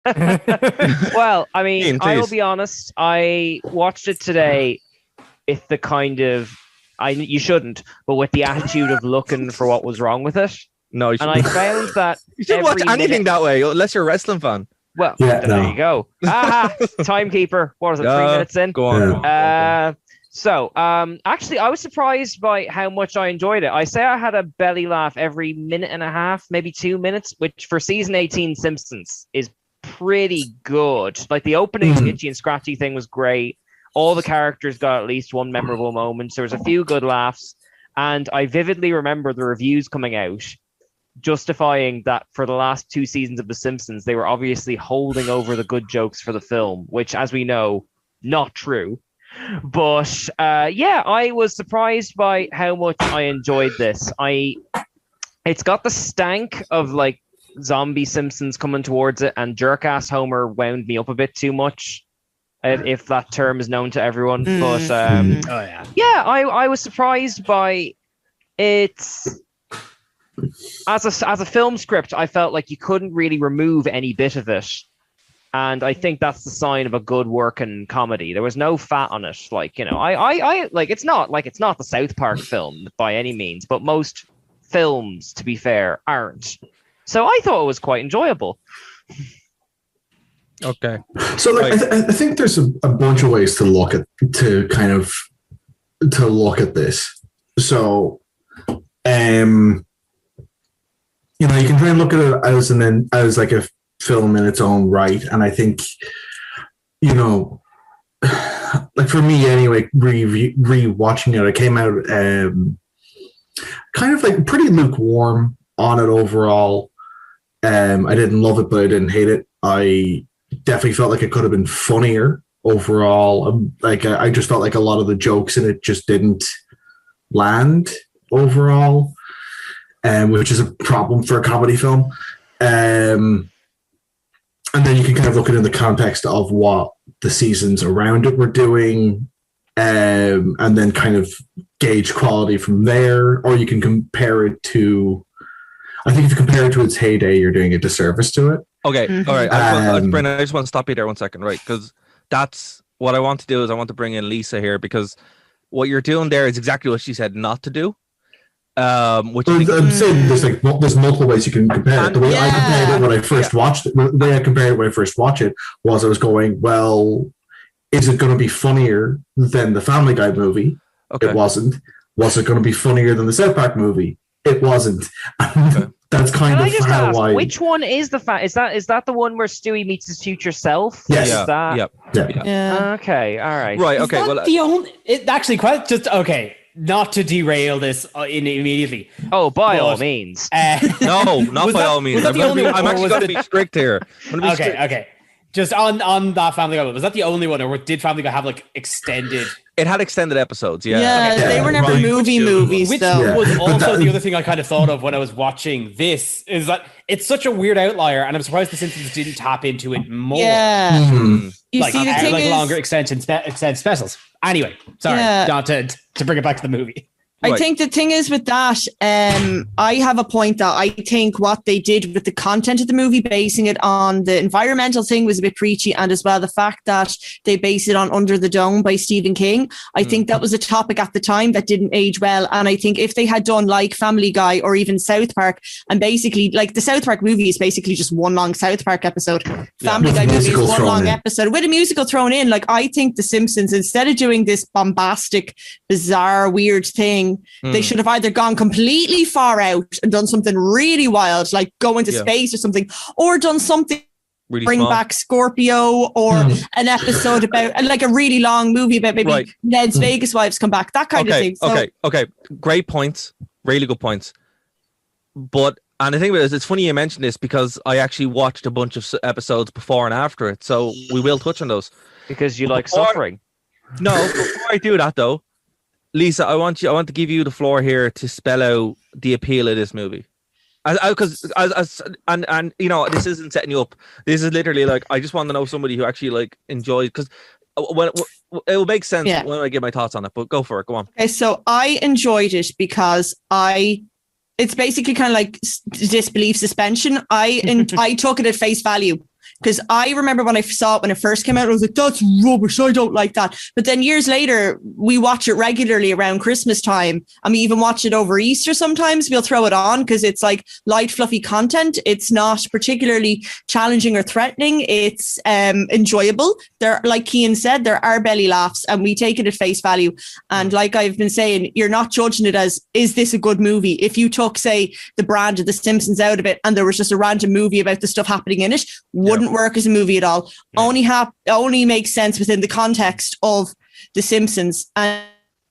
Well, I mean, Ian, I will please. be honest. I watched it today with the kind of you shouldn't, but with the attitude of looking for what was wrong with it. No, you And I should, found that you shouldn't watch every anything minute. that way unless you're a wrestling fan. Well, Yeah, there you no. go. Aha, timekeeper. What is it? 3 minutes in. Go on. Yeah. Go on, go on. Actually, I was surprised by how much I enjoyed it. I say I had a belly laugh every minute and a half, maybe 2 minutes, which for season 18 Simpsons is pretty good. Like the opening itchy and scratchy thing was great. All the characters got at least one memorable moment. There was a few good laughs, and I vividly remember the reviews coming out justifying that for the last 2 seasons of The Simpsons, they were obviously holding over the good jokes for the film, which, as we know, not true. But yeah, I was surprised by how much I enjoyed this. It's got the stank of like zombie Simpsons coming towards it, and jerk-ass Homer wound me up a bit too much, if that term is known to everyone. But yeah, I was surprised by it. As a film script, I felt like you couldn't really remove any bit of it. And I think that's the sign of a good working comedy. There was no fat on it. Like, you know, I like it's not the South Park film by any means, but most films, to be fair, aren't. So I thought it was quite enjoyable. Okay. So like, I think there's a bunch of ways to look at this. So, you know, you can try and look at it as like a film in its own right, and I think, you know, like for me anyway, re-watching it, I came out kind of like pretty lukewarm on it overall. I didn't love it, but I didn't hate it. I definitely felt like it could have been funnier overall. Like I just felt like a lot of the jokes in it just didn't land overall, which is a problem for a comedy film. And then you can kind of look at it in the context of what the seasons around it were doing, and then kind of gauge quality from there. Or you can compare it to, I think if you compare it to its heyday, you're doing a disservice to it. Okay, all right. Brennan, I just want to stop you there 1 second, right? Because that's what I want to do is I want to bring in Lisa here, because what you're doing there is exactly what she said not to do. Which I'm saying there's multiple ways you can compare it. The way I compared it when I first watched it, the way I compared it when I first watched it was I was going, well, is it going to be funnier than the Family Guy movie? Okay. It wasn't. Was it going to be funnier than the South Park movie? It wasn't. Okay. That's kind of how I. Which one is the Is that the one where Stewie meets his future self? Yes. Is that? Yeah. Okay. All right. Right. Okay. Well, the only actually quite just okay. Not to derail this immediately. Oh, by all means. No, not by all means. I'm actually going to be strict here. Okay. Just on that Family Guy, was that the only one, or did Family Guy have like extended? It had extended episodes, yeah. Yeah, they were never movies, which though. was also the other thing I kind of thought of when I was watching this, is that it's such a weird outlier, and I'm surprised The Simpsons didn't tap into it more. Yeah. You like, see, the thing like is, longer extended specials. Anyway, sorry, not to bring it back to the movie. I think the thing is with that, I have a point that I think what they did with the content of the movie, basing it on the environmental thing, was a bit preachy, and as well the fact that they base it on Under the Dome by Stephen King. I think that was a topic at the time that didn't age well, and I think if they had done like Family Guy or even South Park, and basically like the South Park movie is basically just one long South Park episode, Family Guy movie is one long episode with a musical thrown in. Like I think The Simpsons, instead of doing this bombastic, bizarre, weird thing, they should have either gone completely far out and done something really wild, like go into space or something, or done something really bring small. Back Scorpio, or an episode about like a really long movie about maybe Ned's Vegas wives come back, that kind of thing. So, okay. Great points. Really good points. And the thing about it is, it's funny you mentioned this because I actually watched a bunch of episodes before and after it. So we will touch on those. Because you like suffering. No, before I do that though, Lisa, I want to give you the floor here to spell out the appeal of this movie. Because you know, this isn't setting you up. This is literally like, I just want to know somebody who actually like enjoys, because it will make sense when I give my thoughts on it. But go for it. Go on. Okay, so I enjoyed it because it's basically kind of like disbelief suspension. I took it at face value. Because I remember when I saw it when it first came out, I was like, that's rubbish. I don't like that. But then years later, we watch it regularly around Christmas time. And we even watch it over Easter sometimes. We'll throw it on because it's like light, fluffy content. It's not particularly challenging or threatening. It's enjoyable. There, like Cian said, there are belly laughs and we take it at face value. And like I've been saying, you're not judging it as, is this a good movie? If you took, say, the brand of The Simpsons out of it and there was just a random movie about the stuff happening in it, wouldn't work as a movie at all. Only makes sense within the context of The Simpsons. And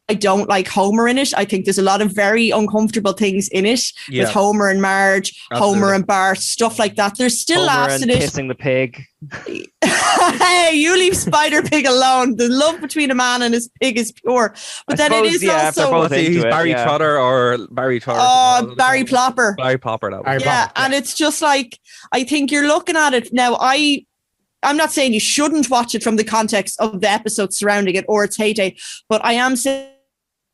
I don't like Homer in it. I think there's a lot of very uncomfortable things in it with Homer and Marge, Homer and Bart, stuff like that. There's still laughs in it. Kissing the pig. Hey, you leave Spider Pig alone. The love between a man and his pig is pure. But then it is also he's Barry Trotter or Barry Trotter. Oh, Barry Plopper. Barry Plopper. And it's just like, I think you're looking at it now. I'm not saying you shouldn't watch it from the context of the episodes surrounding it or its heyday, but I am saying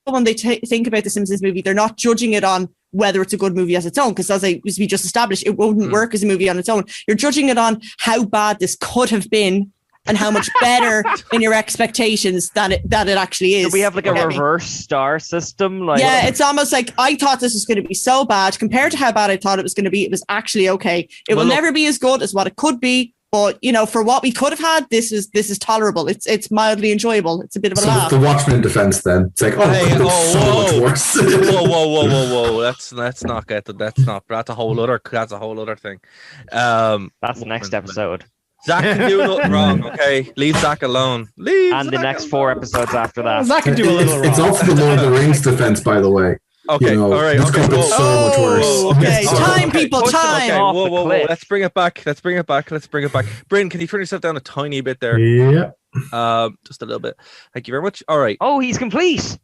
when they think about the Simpsons movie, they're not judging it on whether it's a good movie as its own, because as we just established, it wouldn't work as a movie on its own. You're judging it on how bad this could have been and how much better in your expectations than it actually is. So we have like a reverse star system. It's almost like I thought this was going to be so bad compared to how bad I thought it was going to be. It was actually okay. It will never be as good as what it could be. But, you know, for what we could have had, this is tolerable. It's mildly enjoyable. It's a bit of a laugh. The Watchmen defense then. It's like, so much worse. whoa. Let's not get to that's a whole other thing. That's the next episode. Zach can do nothing wrong, okay? Leave Zach alone. And the next 4 episodes after that. Zach can do a little wrong. It's also the Lord of the Rings defense, by the way. Okay, all right. This could have been so much worse. Okay, time, people, time. Okay, whoa. Let's bring it back. Bryn, can you turn yourself down a tiny bit there? Yeah. Just a little bit. Thank you very much. All right. Oh, he's complete.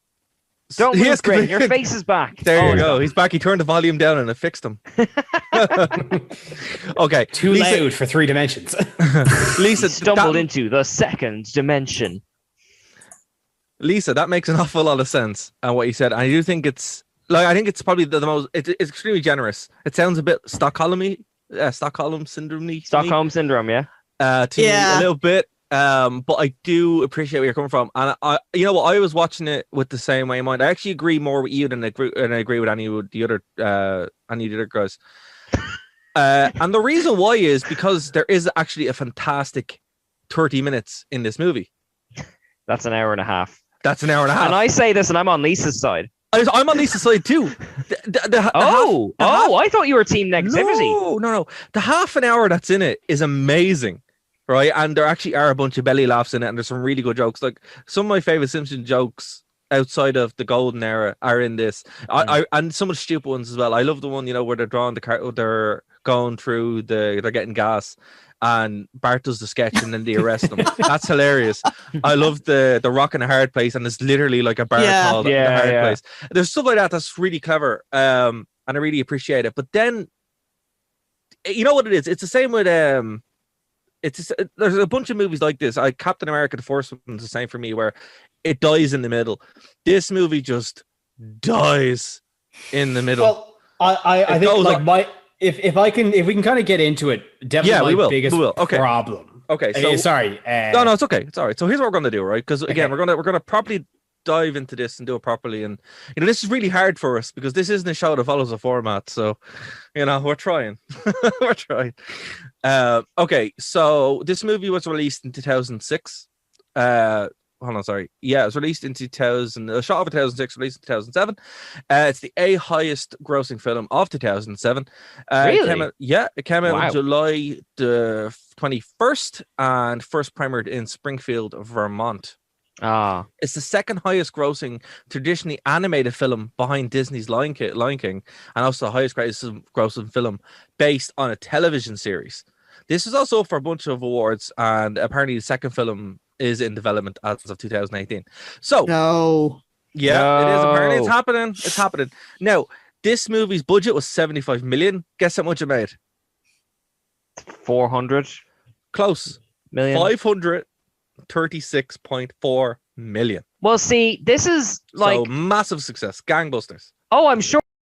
Don't move, Bryn. Your face is back. There you go. He's back. He turned the volume down and it fixed him. Okay. Too loud for 3 dimensions. Lisa stumbled into the second dimension. Lisa, that makes an awful lot of sense. And what you said, and I do think it's probably the most. It's extremely generous. It sounds a bit Stockholm syndrome. Stockholm syndrome, yeah. To me a little bit. But I do appreciate where you're coming from, and you know what, I was watching it with the same way in mind. I actually agree more with you than I agree with any of the other guys. And the reason why is because there is actually a fantastic 30 minutes in this movie. That's an hour and a half. And I say this, and I'm on Lisa's side. I'm on Lisa's side too. I thought you were team negativity. No. The half an hour that's in it is amazing. Right, and there actually are a bunch of belly laughs in it, and there's some really good jokes. Like some of my favorite Simpsons jokes outside of the golden era are in this. And some of the stupid ones as well. I love the one, you know, where they're drawing the car, they're going through they're getting gas, and Bart does the sketch, and then they arrest them. That's hilarious. I love the rock in a hard place, and it's literally like a bar called the hard place. There's stuff like that that's really clever, and I really appreciate it. But then, you know what it is? It's the same with there's a bunch of movies like this. Captain America: The First One's the same for me, where it dies in the middle. This movie just dies in the middle. Well, I think like if we can kind of get into it, definitely my biggest problem. Okay, so sorry. No, it's okay. It's all right. So here's what we're gonna do, right? Because again, we're gonna properly dive into this and do it properly. And you know, this is really hard for us because this isn't a show that follows a format. So, you know, we're trying. We're trying. Okay, so this movie was released in 2006. Hold on, sorry. Yeah, it was released in 2000. Shot of 2006, released in 2007. It's the highest grossing film of 2007. Really? It came out on July the 21st and first premiered in Springfield, Vermont. It's the second highest grossing traditionally animated film behind Disney's Lion King, and also the highest grossing film based on a television series. This is also up for a bunch of awards, and apparently the second film is in development as of 2018. So it is apparently it's happening. Now, this movie's budget was 75 million. Guess how much it made? 400 close million. 536.4 million. Well, see, this is like massive success, gangbusters. Oh, I'm sure